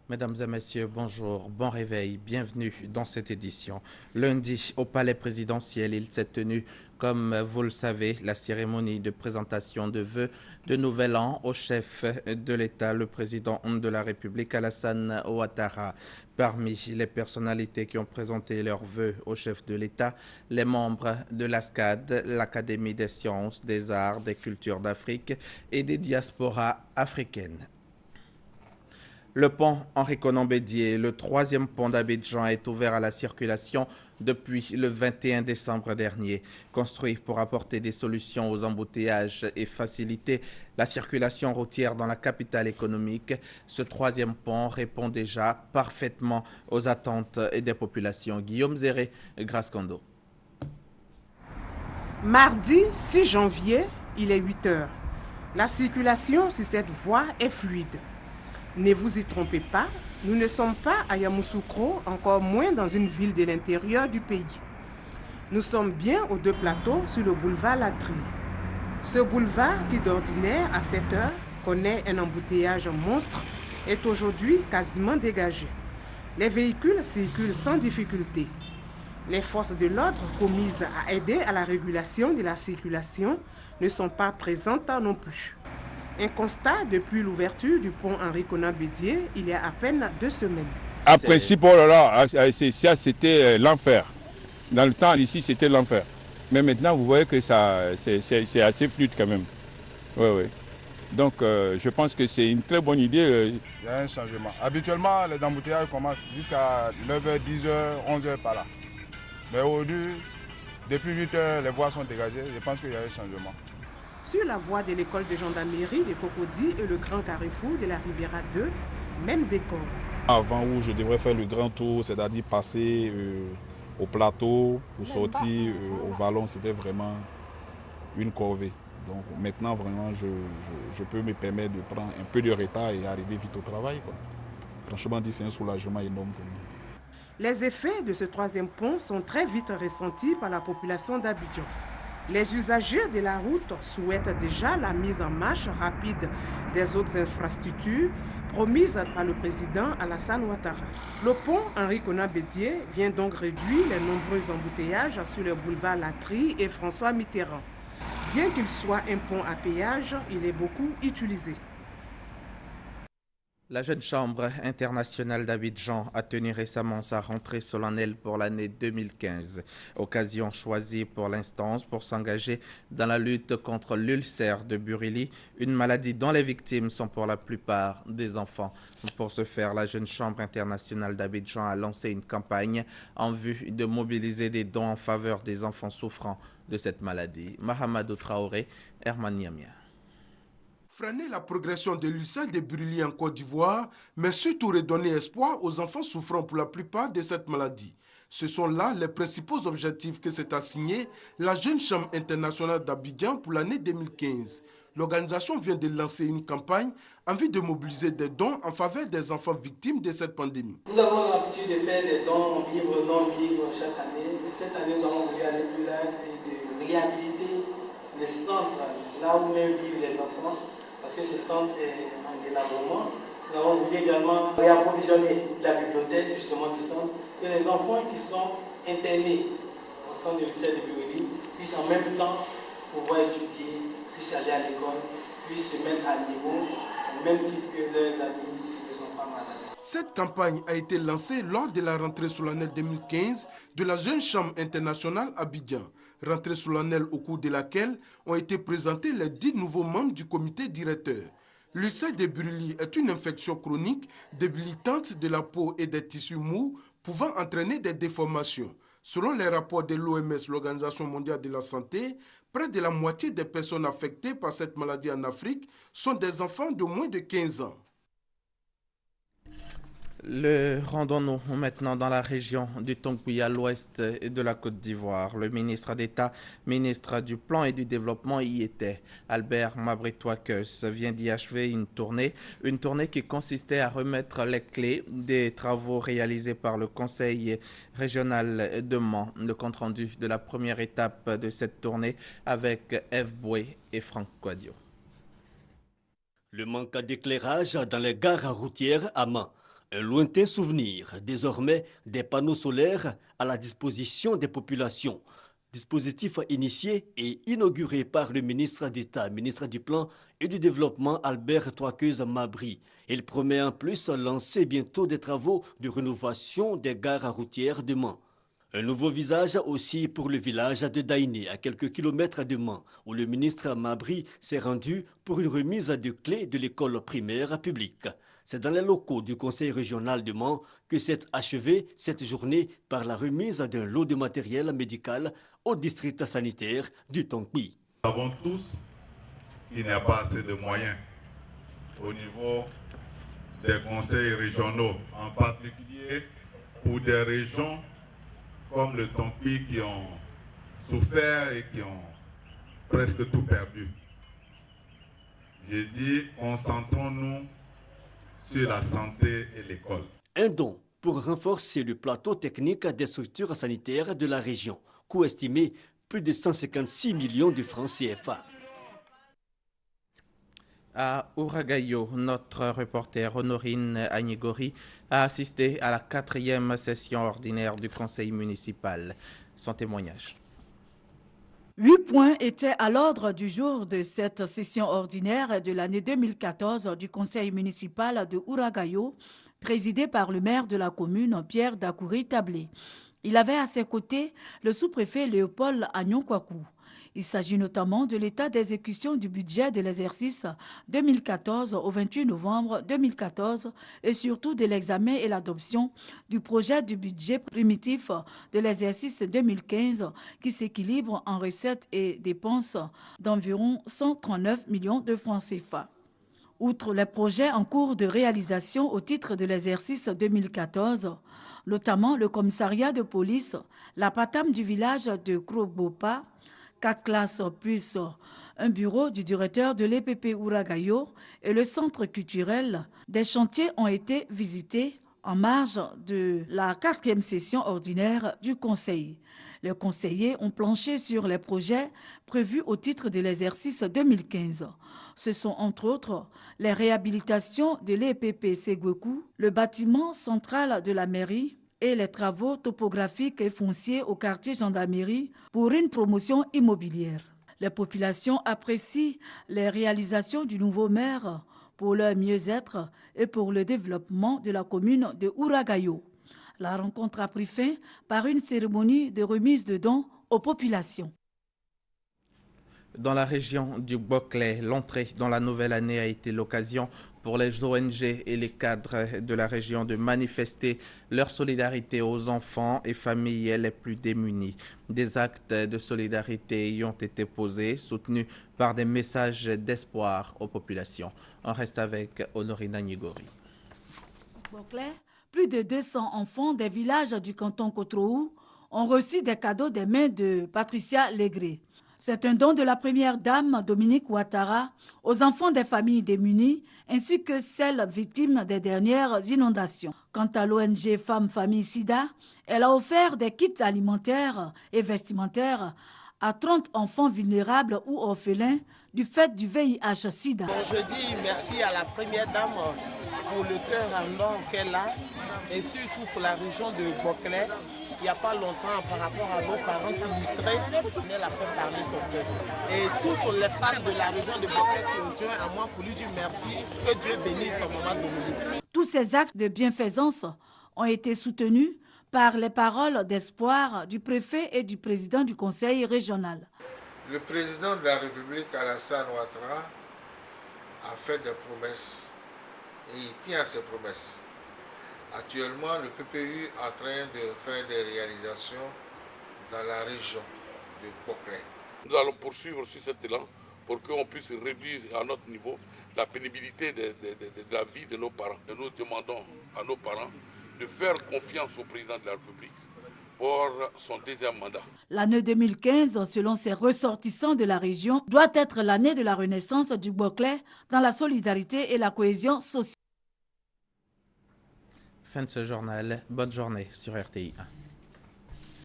Mesdames et messieurs, bonjour, bon réveil, bienvenue dans cette édition. Lundi, au Palais présidentiel, il s'est tenu, comme vous le savez, la cérémonie de présentation de vœux de Nouvel An au chef de l'État, le président de la République, Alassane Ouattara. Parmi les personnalités qui ont présenté leurs vœux au chef de l'État, les membres de l'ASCAD, l'Académie des sciences, des arts, des cultures d'Afrique et des diasporas africaines. Le pont Henri-Konan Bédié, le troisième pont d'Abidjan, est ouvert à la circulation depuis le 21 décembre dernier. Construit pour apporter des solutions aux embouteillages et faciliter la circulation routière dans la capitale économique, ce troisième pont répond déjà parfaitement aux attentes des populations. Guillaume Zéré, Grascondo. Mardi 6 janvier, il est 8 heures. La circulation sur cette voie est fluide. Ne vous y trompez pas, nous ne sommes pas à Yamoussoukro, encore moins dans une ville de l'intérieur du pays. Nous sommes bien aux deux plateaux sur le boulevard Latry. Ce boulevard qui d'ordinaire à 7 heures connaît un embouteillage monstre est aujourd'hui quasiment dégagé. Les véhicules circulent sans difficulté. Les forces de l'ordre commises à aider à la régulation de la circulation ne sont pas présentes non plus. Un constat depuis l'ouverture du pont Henri-Konan Bédié il y a à peine 2 semaines. En principe, oh là là, ça c'était l'enfer. Dans le temps, ici, c'était l'enfer. Mais maintenant, vous voyez que c'est assez fluide quand même. Oui, oui. Donc, je pense que c'est une très bonne idée. Il y a un changement. Habituellement, les embouteillages commencent jusqu'à 9h, 10h, 11h par là. Mais aujourd'hui, depuis 8h, les voies sont dégagées. Je pense qu'il y a un changement. Sur la voie de l'école de gendarmerie de Cocody et le grand carrefour de la Riviera 2, même décor. Avant où je devrais faire le grand tour, c'est-à-dire passer au plateau pour sortir au vallon, c'était vraiment une corvée. Donc maintenant, vraiment, je peux me permettre de prendre un peu de retard et arriver vite au travail, quoi. Franchement dit, c'est un soulagement énorme pour nous. Les effets de ce troisième pont sont très vite ressentis par la population d'Abidjan. Les usagers de la route souhaitent déjà la mise en marche rapide des autres infrastructures promises par le président Alassane Ouattara. Le pont Henri-Konan Bédié vient donc réduire les nombreux embouteillages sur le boulevard Latry et François Mitterrand. Bien qu'il soit un pont à péage, il est beaucoup utilisé. La Jeune Chambre internationale d'Abidjan a tenu récemment sa rentrée solennelle pour l'année 2015, occasion choisie pour l'instance pour s'engager dans la lutte contre l'ulcère de Burili, une maladie dont les victimes sont pour la plupart des enfants. Pour ce faire, la Jeune Chambre internationale d'Abidjan a lancé une campagne en vue de mobiliser des dons en faveur des enfants souffrant de cette maladie. Mahamadou Traoré, Herman Niamia. Freiner la progression de l'ulcère de Burili en Côte d'Ivoire, mais surtout redonner espoir aux enfants souffrant pour la plupart de cette maladie. Ce sont là les principaux objectifs que s'est assigné la Jeune Chambre internationale d'Abidjan pour l'année 2015. L'organisation vient de lancer une campagne en vue de mobiliser des dons en faveur des enfants victimes de cette pandémie. Nous avons l'habitude de faire des dons vivres, non-vivres chaque année. Et cette année, nous avons voulu aller plus loin et de réhabiliter les centres là où même vivent les enfants. Parce que ce centre est en délabrement. Nous avons voulu également réapprovisionner la bibliothèque justement du centre, que les enfants qui sont internés au centre de l'ulcère de Burili puissent en même temps pouvoir étudier, puissent aller à l'école, puissent se mettre à niveau, au même titre que leurs amis qui ne sont pas malades. Cette campagne a été lancée lors de la rentrée solennelle 2015 de la Jeune Chambre internationale Abidjan. Rentrée solennelle au cours de laquelle ont été présentés les 10 nouveaux membres du comité directeur. L'ulcère de Burili est une infection chronique débilitante de la peau et des tissus mous pouvant entraîner des déformations. Selon les rapports de l'OMS, l'Organisation mondiale de la santé, près de la moitié des personnes affectées par cette maladie en Afrique sont des enfants de moins de 15 ans. Rendons-nous maintenant dans la région du Tonkoui à l'ouest de la Côte d'Ivoire. Le ministre d'État, ministre du Plan et du Développement y était. Albert Mabritoakes vient d'y achever une tournée qui consistait à remettre les clés des travaux réalisés par le Conseil régional de Mans. Le compte-rendu de la première étape de cette tournée avec Eve Boué et Franck Quadio. Le manque d'éclairage dans les gares routières à Mans. Un lointain souvenir, désormais des panneaux solaires à la disposition des populations. Dispositif initié et inauguré par le ministre d'État, ministre du Plan et du Développement Albert Troaqueuse-Mabry. Il promet en plus lancer bientôt des travaux de rénovation des gares routières de Mans. Un nouveau visage aussi pour le village de Daïné, à quelques kilomètres de Mans, où le ministre Mabry s'est rendu pour une remise de clés de l'école primaire publique. C'est dans les locaux du conseil régional de Mans que s'est achevée cette journée par la remise d'un lot de matériel médical au district sanitaire du Tonkpi. Nous savons tous qu'il n'y a pas assez de moyens au niveau des conseils régionaux, en particulier pour des régions comme le Tonkpi qui ont souffert et qui ont presque tout perdu. J'ai dit, concentrons-nous sur la santé et l'école. Un don pour renforcer le plateau technique des structures sanitaires de la région, coût estimé plus de 156 millions de francs CFA. À Ouragayo, notre reporter Honorine Agnigori a assisté à la 4e session ordinaire du conseil municipal. Son témoignage. 8 points étaient à l'ordre du jour de cette session ordinaire de l'année 2014 du conseil municipal de Ouragayo, présidé par le maire de la commune, Pierre Dakouri-Tablé. Il avait à ses côtés le sous-préfet Léopold Agnon-Kwakou. Il s'agit notamment de l'état d'exécution du budget de l'exercice 2014 au 28 novembre 2014 et surtout de l'examen et l'adoption du projet du budget primitif de l'exercice 2015 qui s'équilibre en recettes et dépenses d'environ 139 millions de francs CFA. Outre les projets en cours de réalisation au titre de l'exercice 2014, notamment le commissariat de police, la PATAM du village de Krobopa, 4 classes plus un bureau du directeur de l'EPP Ouragayo et le centre culturel, des chantiers ont été visités en marge de la 4e session ordinaire du Conseil. Les conseillers ont planché sur les projets prévus au titre de l'exercice 2015. Ce sont entre autres les réhabilitations de l'EPP Ségouekou, le bâtiment central de la mairie, et les travaux topographiques et fonciers au quartier gendarmerie pour une promotion immobilière. Les populations apprécient les réalisations du nouveau maire pour leur mieux-être et pour le développement de la commune de Ouragayo. La rencontre a pris fin par une cérémonie de remise de dons aux populations. Dans la région du Boclé, l'entrée dans la nouvelle année a été l'occasion pour les ONG et les cadres de la région de manifester leur solidarité aux enfants et familles les plus démunis. Des actes de solidarité y ont été posés, soutenus par des messages d'espoir aux populations. On reste avec Honorine Agnigori. Boclé, plus de 200 enfants des villages du canton Kotrou ont reçu des cadeaux des mains de Patricia Legré. C'est un don de la première dame Dominique Ouattara aux enfants des familles démunies ainsi que celles victimes des dernières inondations. Quant à l'ONG Femmes Famille SIDA, elle a offert des kits alimentaires et vestimentaires à 30 enfants vulnérables ou orphelins du fait du VIH-Sida. Bon, je dis merci à la première dame pour le cœur ardent qu'elle a et surtout pour la région de Boclé. Il n'y a pas longtemps par rapport à nos parents sinistrés, elle a fait parler son cœur. Et toutes les femmes de la région de Boclé se joignent à moi pour lui dire merci, que Dieu bénisse son maman Dominique. Tous ces actes de bienfaisance ont été soutenus par les paroles d'espoir du préfet et du président du conseil régional. Le président de la République, Alassane Ouattara, a fait des promesses et il tient à ses promesses. Actuellement, le PPU est en train de faire des réalisations dans la région de Boclé. Nous allons poursuivre sur cet élan pour qu'on puisse réduire à notre niveau la pénibilité de la vie de nos parents. Et nous demandons à nos parents de faire confiance au président de la République pour son deuxième mandat. L'année 2015, selon ses ressortissants de la région, doit être l'année de la renaissance du Boclé dans la solidarité et la cohésion sociale. Fin de ce journal. Bonne journée sur RTI 1.